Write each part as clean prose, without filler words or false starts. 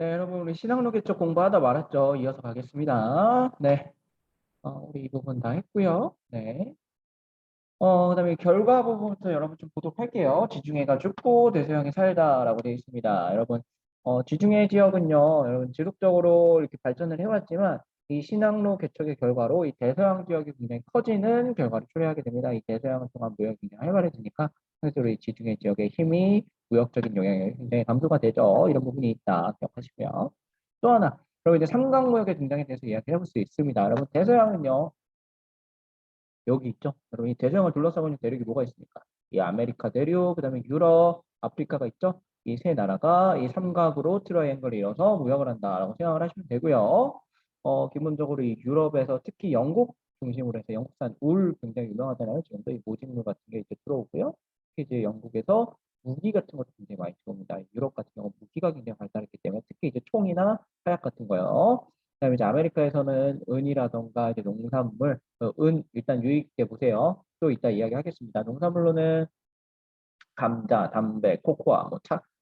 네, 여러분, 우리 신학로기 쪽 공부하다 말았죠. 이어서 가겠습니다. 네, 우리 이 부분 다 했고요. 네. 그다음에 결과 부분부터 여러분 좀 보도록 할게요. 지중해가 춥고 대서양이 살다라고 되어 있습니다. 여러분, 지중해 지역은요, 여러분 지속적으로 이렇게 발전을 해왔지만 이 신항로 개척의 결과로 이 대서양 지역이 굉장히 커지는 결과를 초래하게 됩니다. 이 대서양을 통한 무역이 굉장히 활발해지니까 실제로 이 지중해 지역의 힘이 무역적인 영향이 굉장히 감소가 되죠. 이런 부분이 있다 기억하시고요. 또 하나, 그럼 이제 삼강무역의 등장에 대해서 이야기해 볼 수 있습니다. 여러분, 대서양은요, 여기 있죠. 여러분 이 대서양을 둘러싸고 있는 대륙이 뭐가 있습니까? 이 아메리카 대륙, 그다음에 유럽, 아프리카가 있죠. 이 세 나라가 이 삼각으로 트라이앵글을 이뤄서 무역을 한다라고 생각을 하시면 되고요. 기본적으로 이 유럽에서 특히 영국 중심으로 해서 영국산 울 굉장히 유명하잖아요. 지금도 이 모직물 같은 게 이제 들어오고요. 특히 이제 영국에서 무기 같은 것도 굉장히 많이 들어옵니다. 유럽 같은 경우 무기가 굉장히 발달했기 때문에 특히 이제 총이나 화약 같은 거요. 그다음에 이제 아메리카에서는 은이라던가 이제 농산물, 은 일단 유의 깊게 보세요. 또 이따 이야기하겠습니다. 농산물로는 감자, 담배, 코코아, 뭐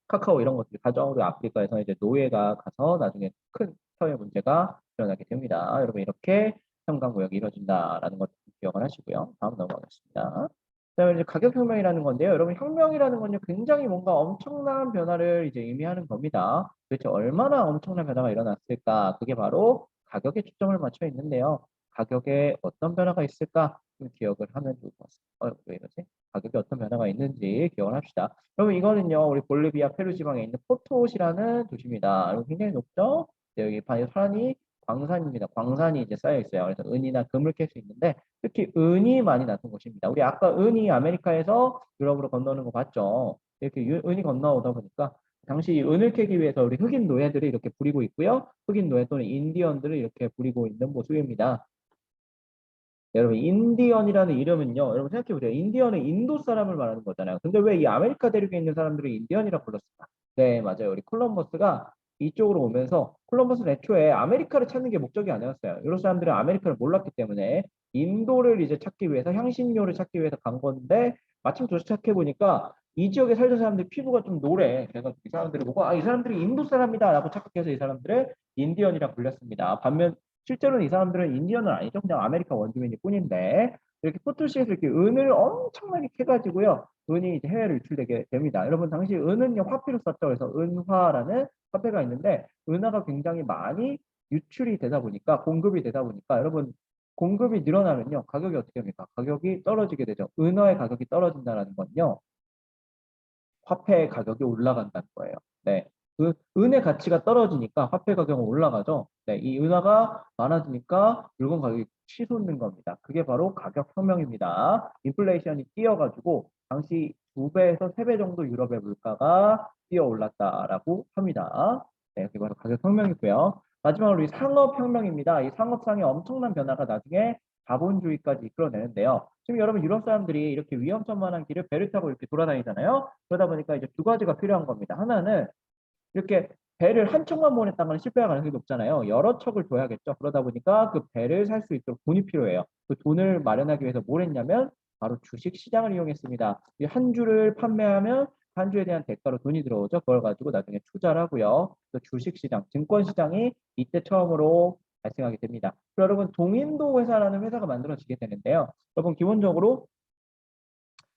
카카오 이런 것들이 가죠. 그리고 아프리카에서 이제 노예가 가서 나중에 큰 사회 문제가 일어나게 됩니다. 여러분 이렇게 삼강무역이 이루어진다라는 것을 기억을 하시고요. 다음 넘어가겠습니다. 그다음에 이제 가격혁명이라는 건데요. 여러분 혁명이라는 건요 굉장히 뭔가 엄청난 변화를 이제 의미하는 겁니다. 도대체 얼마나 엄청난 변화가 일어났을까? 그게 바로 가격에 초점을 맞춰 있는데요. 가격에 어떤 변화가 있을까? 좀 기억을 하면 좋을 것 같습니다. 왜 이러지? 가격에 어떤 변화가 있는지 기억을 합시다. 그러면 이거는요, 우리 볼리비아 페루 지방에 있는 포토시라는 도시입니다. 여기 굉장히 높죠? 네, 여기 산이 광산입니다. 광산이 이제 쌓여 있어요. 그래서 은이나 금을 캘 수 있는데 특히 은이 많이 나는 곳입니다. 우리 아까 은이 아메리카에서 유럽으로 건너는 거 봤죠? 이렇게 은이 건너오다 보니까 당시 이 은을 캐기 위해서 우리 흑인 노예들이 이렇게 부리고 있고요. 흑인 노예 또는 인디언들을 이렇게 부리고 있는 모습입니다. 여러분 인디언이라는 이름은요. 여러분 생각해 보세요. 인디언은 인도 사람을 말하는 거잖아요. 근데 왜 이 아메리카 대륙에 있는 사람들이 인디언이라고 불렀을까? 네, 맞아요. 우리 콜럼버스가 이쪽으로 오면서 콜럼버스는 애초에 아메리카를 찾는 게 목적이 아니었어요. 유럽 사람들은 아메리카를 몰랐기 때문에 인도를 이제 찾기 위해서 향신료를 찾기 위해서 간 건데 마침 도착해 보니까 이 지역에 살던 사람들 피부가 좀 노래. 그래서 이 사람들이 보고 이 사람들이 인도 사람이다라고 착각해서 이 사람들을 인디언이라 불렸습니다. 반면 실제로는 이 사람들은 인디언은 아니죠. 그냥 아메리카 원주민일 뿐인데 이렇게 포토시에서 이렇게 은을 엄청나게 캐가지고요. 은이 이제 해외로 유출되게 됩니다. 여러분 당시 은은요 화폐로 썼죠. 그래서 은화라는 화폐가 있는데 은화가 굉장히 많이 유출이 되다 보니까 공급이 되다 보니까 여러분 공급이 늘어나면요 가격이 어떻게 됩니까? 가격이 떨어지게 되죠. 은화의 가격이 떨어진다는 건요 화폐 가격이 올라간다는 거예요. 네. 그 은의 가치가 떨어지니까 화폐 가격은 올라가죠. 네. 이 은화가 많아지니까 물건 가격이 치솟는 겁니다. 그게 바로 가격 혁명입니다. 인플레이션이 뛰어가지고 당시 2배에서 3배 정도 유럽의 물가가 뛰어 올랐다라고 합니다. 네, 그게 바로 가격 혁명이고요. 마지막으로 이 상업 혁명입니다. 이 상업상의 엄청난 변화가 나중에 자본주의까지 이끌어내는데요. 지금 여러분 유럽 사람들이 이렇게 위험천만한 길을 배를 타고 이렇게 돌아다니잖아요. 그러다 보니까 이제 두 가지가 필요한 겁니다. 하나는 이렇게 배를 한 척만 보냈다면 실패할 가능성이 높잖아요. 여러 척을 둬야겠죠. 그러다 보니까 그 배를 살 수 있도록 돈이 필요해요. 그 돈을 마련하기 위해서 뭘 했냐면 바로 주식 시장을 이용했습니다. 이 한 주를 판매하면 한 주에 대한 대가로 돈이 들어오죠. 그걸 가지고 나중에 투자를 하고요. 또 주식 시장, 증권 시장이 이때 처음으로 발생하게 됩니다. 여러분 동인도 회사라는 회사가 만들어지게 되는데요. 여러분 기본적으로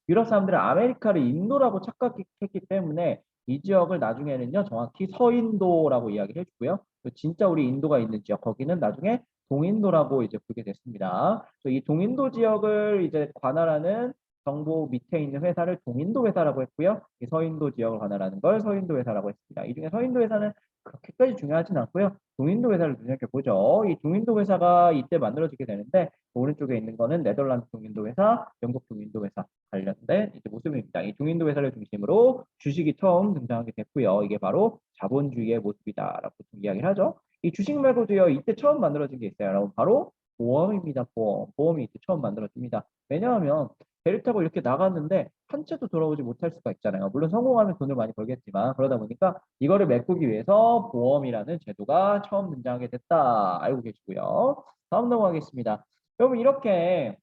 유럽 사람들은 아메리카를 인도라고 착각했기 때문에 이 지역을 나중에는요 정확히 서인도라고 이야기를 해주고요. 진짜 우리 인도가 있는 지역 거기는 나중에 동인도라고 이제 부르게 됐습니다. 이 동인도 지역을 이제 관할하는 정부 밑에 있는 회사를 동인도 회사라고 했고요. 이 서인도 지역을 관할하는 걸 서인도 회사라고 했습니다. 이 중에 서인도 회사는 그렇게까지 중요하진 않고요. 동인도 회사를 눈여겨 보죠. 이 동인도 회사가 이때 만들어지게 되는데 오른쪽에 있는 거는 네덜란드 동인도 회사, 영국 동인도 회사 관련된 이제 모습입니다. 이 동인도 회사를 중심으로 주식이 처음 등장하게 됐고요. 이게 바로 자본주의의 모습이다라고 이야기를 하죠. 이 주식 말고도요, 이때 처음 만들어진 게 있어요. 여러분, 바로 보험입니다. 보험. 보험이 이때 처음 만들어집니다. 왜냐하면 배를 타고 이렇게 나갔는데 한 채도 돌아오지 못할 수가 있잖아요. 물론 성공하면 돈을 많이 벌겠지만 그러다 보니까 이거를 메꾸기 위해서 보험이라는 제도가 처음 등장하게 됐다. 알고 계시고요. 다음 넘어가겠습니다. 여러분 이렇게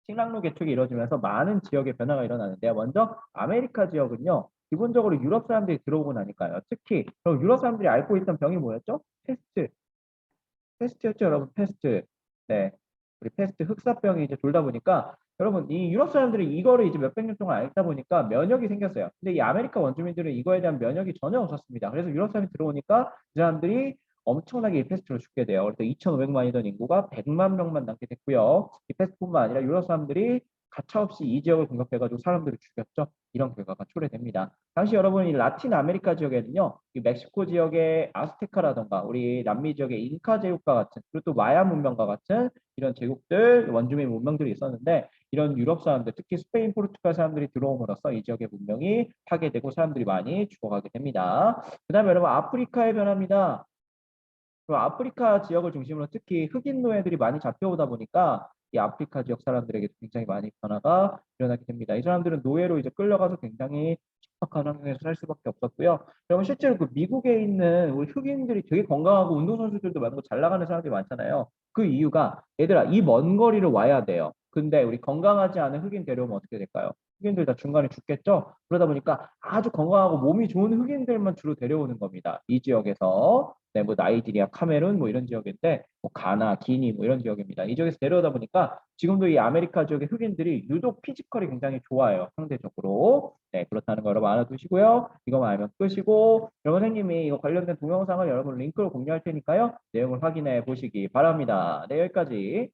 신랑로 개척이 이루어지면서 많은 지역의 변화가 일어나는데요. 먼저 아메리카 지역은요. 기본적으로 유럽 사람들이 들어오고 나니까요. 특히 그럼 유럽 사람들이 앓고 있던 병이 뭐였죠? 패스트였죠, 여러분. 패스트. 네. 우리 패스트 흑사병이 이제 돌다 보니까 여러분 이 유럽 사람들이 이거를 이제 몇백 년 동안 앓다 보니까 면역이 생겼어요. 근데 이 아메리카 원주민들은 이거에 대한 면역이 전혀 없었습니다. 그래서 유럽 사람이 들어오니까 이 사람들이 엄청나게 이 패스트로 죽게 돼요. 그래서 2,500만이던 인구가 100만 명만 남게 됐고요. 이 패스트뿐만 아니라 유럽 사람들이 가차없이 이 지역을 공격해가지고 사람들을 죽였죠. 이런 결과가 초래됩니다. 당시 여러분 이 라틴 아메리카 지역에는요, 이 멕시코 지역의 아스테카라던가 우리 남미 지역의 잉카 제국과 같은 그리고 또 마야 문명과 같은 이런 제국들 원주민 문명들이 있었는데 이런 유럽 사람들 특히 스페인 포르투갈 사람들이 들어옴으로써 이 지역의 문명이 파괴되고 사람들이 많이 죽어가게 됩니다. 그다음에 여러분 아프리카의 변화입니다. 그 아프리카 지역을 중심으로 특히 흑인 노예들이 많이 잡혀오다 보니까 이 아프리카 지역 사람들에게 굉장히 많이 변화가 일어나게 됩니다. 이 사람들은 노예로 이제 끌려가서 굉장히 척박한 환경에서 살 수밖에 없었고요. 그러면 실제로 그 미국에 있는 우리 흑인들이 되게 건강하고 운동선수들도 많고 잘 나가는 사람들이 많잖아요. 그 이유가 얘들아 이 먼 거리를 와야 돼요. 근데 우리 건강하지 않은 흑인 데려오면 어떻게 될까요? 흑인들 다 중간에 죽겠죠? 그러다 보니까 아주 건강하고 몸이 좋은 흑인들만 주로 데려오는 겁니다. 이 지역에서. 네, 뭐 나이지리아, 카메룬 뭐 이런 지역인데 뭐 가나, 기니 뭐 이런 지역입니다. 이 지역에서 내려오다 보니까 지금도 이 아메리카 지역의 흑인들이 유독 피지컬이 굉장히 좋아요. 상대적으로. 네, 그렇다는 거 여러분 알아두시고요. 이거만 알면 끝이고 여러분 선생님이 이거 관련된 동영상을 여러분 링크로 공유할 테니까요. 내용을 확인해 보시기 바랍니다. 네, 여기까지.